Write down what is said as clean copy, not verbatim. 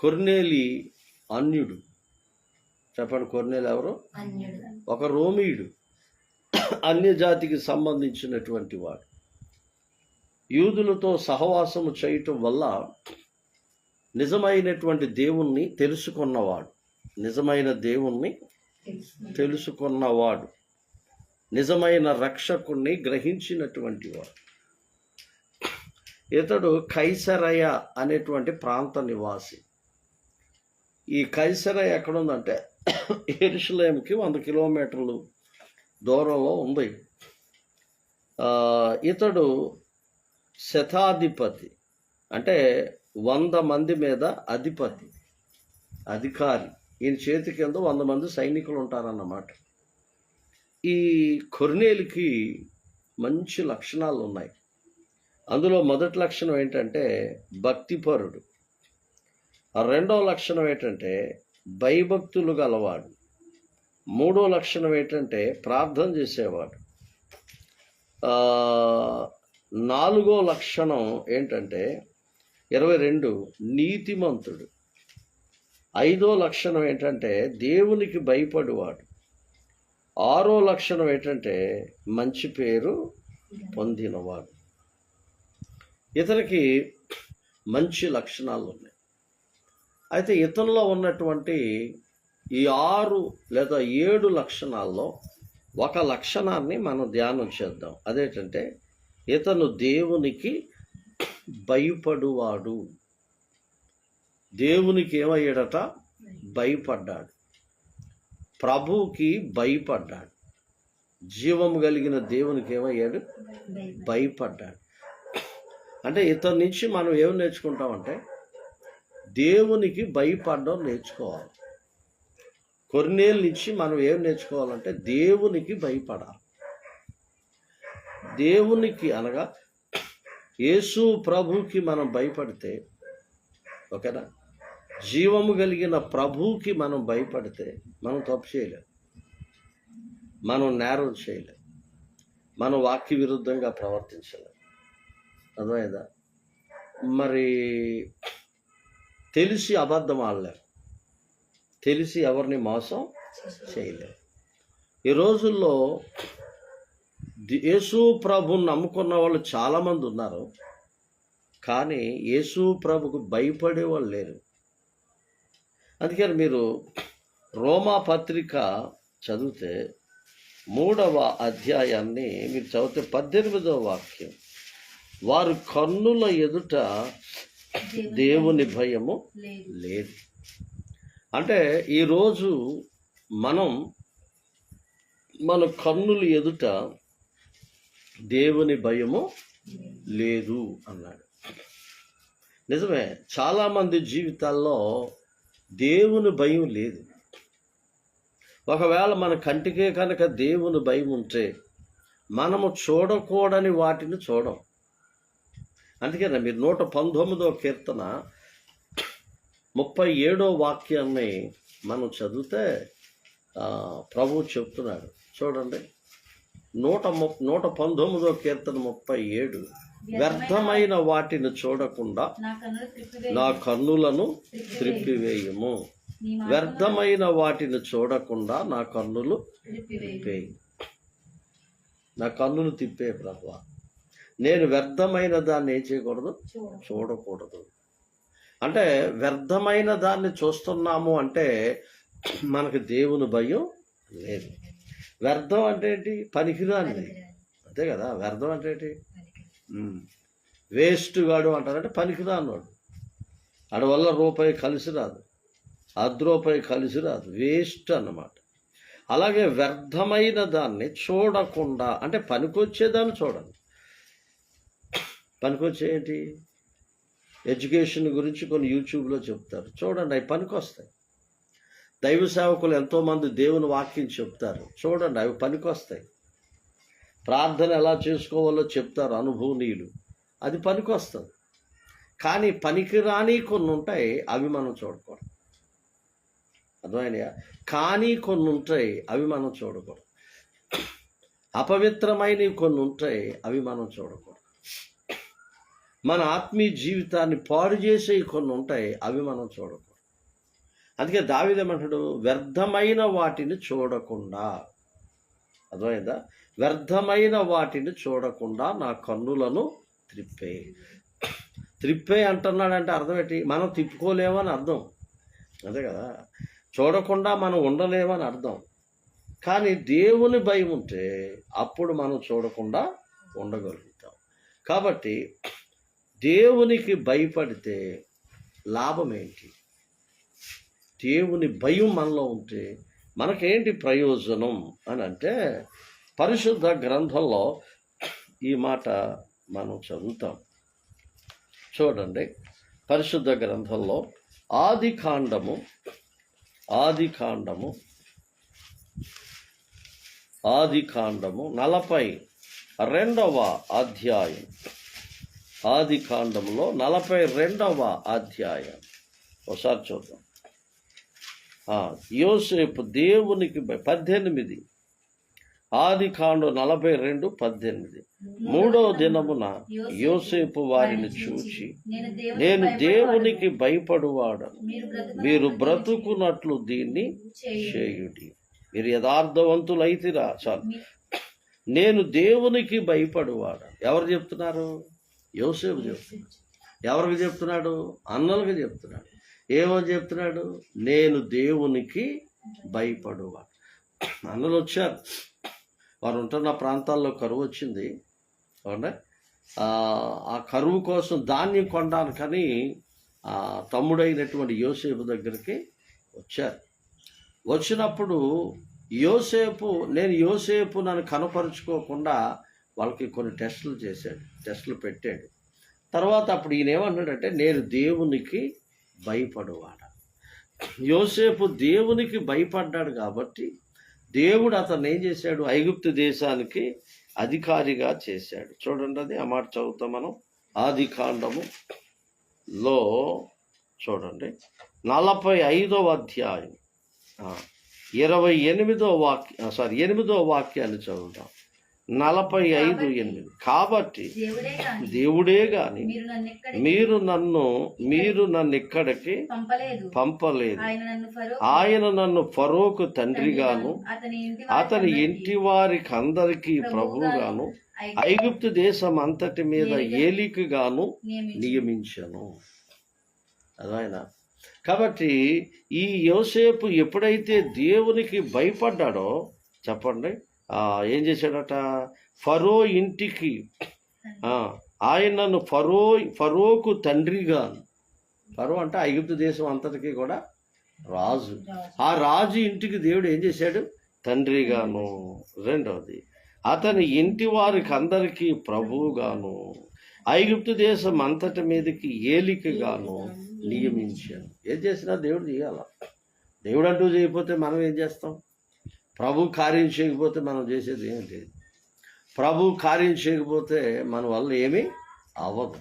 కొర్నేలి అన్యుడు. చెప్పండి, కొర్నేలి ఎవరు? ఒక రోమీయుడు, అన్య జాతికి సంబంధించినటువంటి వాడు. యూదులతో సహవాసము చేయటం వల్ల నిజమైనటువంటి దేవుణ్ణి తెలుసుకున్నవాడు, నిజమైన దేవుణ్ణి తెలుసుకున్నవాడు, నిజమైన రక్షకుణ్ణి గ్రహించినటువంటి వాడు. ఇతడు కైసరయ అనేటువంటి ప్రాంత నివాసి. ఈ కైసరయ ఎక్కడుందంటే యెరూషలేముకి 100 కిలోమీటర్లు దూరంలో ఉంది. ఇతడు శతాధిపతి, అంటే 100 మంది మీద అధిపతి, అధికారి. ఈయన చేతి కింద 100 మంది సైనికులు ఉంటారన్నమాట. ఈ కొర్నేలికి మంచి లక్షణాలు ఉన్నాయి. అందులో మొదటి లక్షణం ఏంటంటే భక్తిపరుడు. రెండో లక్షణం ఏంటంటే భయభక్తులు గలవాడు. మూడో లక్షణం ఏంటంటే ప్రార్థన చేసేవాడు. నాలుగో లక్షణం ఏంటంటే 22 నీతిమంతుడు. ఐదో లక్షణం ఏంటంటే దేవునికి భయపడేవాడు. ఆరో లక్షణం ఏంటంటే మంచి పేరు పొందినవాడు. ఇతనికి మంచి లక్షణాలు ఉన్నాయి. అయితే ఇతనిలో ఉన్నటువంటి ఈ 6 లేదా 7 లక్షణాల్లో ఒక లక్షణాన్ని మనం ధ్యానం చేద్దాం. అదేంటంటే ఇతను దేవునికి భయపడువాడు. దేవునికి ఏమయ్యాడట? భయపడ్డాడు. ప్రభువుకి భయపడ్డాడు. జీవము కలిగిన దేవునికి ఏమయ్యాడు? భయపడ్డాడు. అంటే ఇతని నుంచి మనం ఏం నేర్చుకుంటామంటే దేవునికి భయపడడం నేర్చుకోవాలి. కొర్నేలు నుంచి మనం ఏం నేర్చుకోవాలంటే దేవునికి భయపడాలి. దేవునికి అనగా యేసు ప్రభువుకి మనం భయపడితే, ఓకేనా, జీవము కలిగిన ప్రభువుకి మనం భయపడితే మనం తప్పు చేయలేం, మనం నేరం చేయలేం, మనం వాక్య విరుద్ధంగా ప్రవర్తించలేం. అర్థమైందా? మరి తెలిసి అబద్ధం ఆడలేం, తెలిసి ఎవరిని మోసం చేయలేం. ఈ రోజుల్లో యేసు ప్రభుని నమ్ముకున్న వాళ్ళు చాలామంది ఉన్నారు, కానీ యేసు ప్రభుకు భయపడే వాళ్ళు లేరు. అందుకని మీరు రోమా పత్రిక చదివితే 3వ అధ్యాయాన్ని మీరు చదివితే 18వ వాక్యం, వారు కన్నుల ఎదుట దేవుని భయము లేదు. అంటే ఈరోజు మన కన్నుల ఎదుట దేవుని భయము లేదు అన్నాడు. నిజమే, చాలామంది జీవితాల్లో దేవుని భయం లేదు. ఒకవేళ మన కంటికే కనుక దేవుని భయం ఉంటే మనము చూడకూడని వాటిని చూడం. అందుకనే మీరు 119వ కీర్తన 37వ వాక్యాన్ని మనం చదివితే ప్రభువు చెప్తున్నాడు. చూడండి, 119వ కీర్తన 37, వ్యర్థమైన వాటిని చూడకుండా నా కన్నులను త్రిప్పివేయము. వ్యర్థమైన వాటిని చూడకుండా నా కన్నులు తిప్పేయి. నా కన్నులు తిప్పే ప్రభువా. నేను వ్యర్థమైన దాన్ని ఏం చేయకూడదు? చూడకూడదు. అంటే వ్యర్థమైన దాన్ని చూస్తున్నాము అంటే మనకు దేవుని భయం లేదు. వ్యర్థం అంటే ఏంటి? పనికిరానిది, అంతే కదా. వ్యర్థం అంటే ఏంటి? వేస్ట్ గాడు అంటారంటే పనికిరానివాడు. ఆడ వల్ల రూపాయి కలిసి రాదు, రూపాయి కలిసి రాదు, వేస్ట్ అన్నమాట. అలాగే వ్యర్థమైన దాన్ని చూడకుండా, అంటే పనికొచ్చేదాన్ని చూడండి. పనికొచ్చే ఏంటి? ఎడ్యుకేషన్ గురించి కొన్ని యూట్యూబ్లో చెప్తారు, చూడండి, అవి పనికొస్తాయి. దైవ సేవకులు ఎంతోమంది దేవుని వాక్యం చెప్తారు, చూడండి, అవి పనికొస్తాయి. ప్రార్థన ఎలా చేసుకోవాలో చెప్తారు అనుభవనీయులు, అది పనికొస్తుంది. కానీ పనికిరాని కొన్ని ఉంటాయి, అవి మనం చూడకూడదు. అర్థమైనయా? కానీ కొన్ని ఉంటాయి, అవి మనం చూడకూడదు. అపవిత్రమైనవి కొన్ని ఉంటాయి, అవి మనం చూడకూడదు. మన ఆత్మీయ జీవితాన్ని పాడు చేసేవి కొన్ని ఉంటాయి, అవి మనం చూడకూడదు. అందుకే దావీదేమంటాడు, వ్యర్థమైన వాటిని చూడకుండా, అర్థమైందా? వ్యర్థమైన వాటిని చూడకుండా నా కన్నులను త్రిప్పే అంటున్నాడంటే అర్థం ఏంటి? మనం తిప్పుకోలేమని అర్థం, అదే కదా. చూడకుండా మనం ఉండలేమని అర్థం. కానీ దేవుని భయం ఉంటే అప్పుడు మనం చూడకుండా ఉండగలుగుతాం. కాబట్టి దేవునికి భయపడితే లాభం ఏంటి? దేవుని భయం మనలో ఉంటే మనకేంటి ప్రయోజనం అని అంటే, పరిశుద్ధ గ్రంథంలో ఈ మాట మనం చదువుతాం. చూడండి, పరిశుద్ధ గ్రంథంలో ఆది కాండము 42వ అధ్యాయం. ఆది కాండంలో 42వ అధ్యాయం ఒకసారి చూద్దాం. యోసేపు దేవునికి 18, ఆది కాండం 42:18. 3వ దినమున యోసేపు వారిని చూచి, నేను దేవునికి భయపడువాడను, మీరు బ్రతుకున్నట్లు దీన్ని చేయుడి. మీరు యథార్థవంతులైతిరా. చాలు. నేను దేవునికి భయపడువాడు. ఎవరు చెప్తున్నారు? యోసేపు చెప్తున్నాడు. ఎవరికి చెప్తున్నాడు? అన్నలకు చెప్తున్నాడు. ఏమని చెప్తున్నాడు? నేను దేవునికి భయపడువాడు. అన్నలు వచ్చారు, వారు ఉంటున్న ప్రాంతాల్లో కరువు వచ్చింది. అవునా? ఆ కరువు కోసం ధాన్యం కొనడానికని తమ్ముడైనటువంటి యోసేపు దగ్గరికి వచ్చారు. వచ్చినప్పుడు యోసేపు నన్ను కనపరుచుకోకుండా వాళ్ళకి కొన్ని టెస్టులు పెట్టాడు. తర్వాత అప్పుడు ఈయన ఏమన్నాడంటే, నేను దేవునికి భయపడువాడు. యోసేపు దేవునికి భయపడ్డాడు కాబట్టి దేవుడు అతను ఏం చేశాడు? ఐగుప్తు దేశానికి అధికారిగా చేశాడు. చూడండి, అది ఆ మాట చదువుతాం మనం. ఆది కాండములో చూడండి, 45వ అధ్యాయం 8వ వాక్యాన్ని చదువుతాం. 45:8. కాబట్టి దేవుడే గాని మీరు నన్ను ఇక్కడికి పంపలేదు. ఆయన నన్ను ఫరోకు తండ్రిగాను అతని ఇంటి వారికి అందరికీ ప్రభువుగాను ఐగుప్తు దేశం అంతటి మీద ఏలికగాను నియమించను. అదైనా కాబట్టి ఈ యోసేపు ఎప్పుడైతే దేవునికి భయపడ్డాడో, చెప్పండి, ఏం చేశాడట? ఫరో ఇంటికి ఆయన నన్ను ఫరోకు తండ్రిగా, ఫరో అంటే ఐగుప్తు దేశం అంతటికి కూడా రాజు. ఆ రాజు ఇంటికి దేవుడు ఏం చేశాడు? తండ్రిగాను. రెండవది, అతని ఇంటి వారికి అందరికీ ప్రభువుగాను ఐగుప్తు దేశం అంతటి మీదకి ఏలికగాను నియమించాను. ఏం చేసినా దేవుడు చేయాల. దేవుడు అంటూ చేయకపోతే మనం ఏం చేస్తాం? ప్రభు కార్యం చేయకపోతే మనం చేసేది ఏం లేదు. ప్రభు కార్యం చేయకపోతే మన వల్ల ఏమీ అవ్వదు.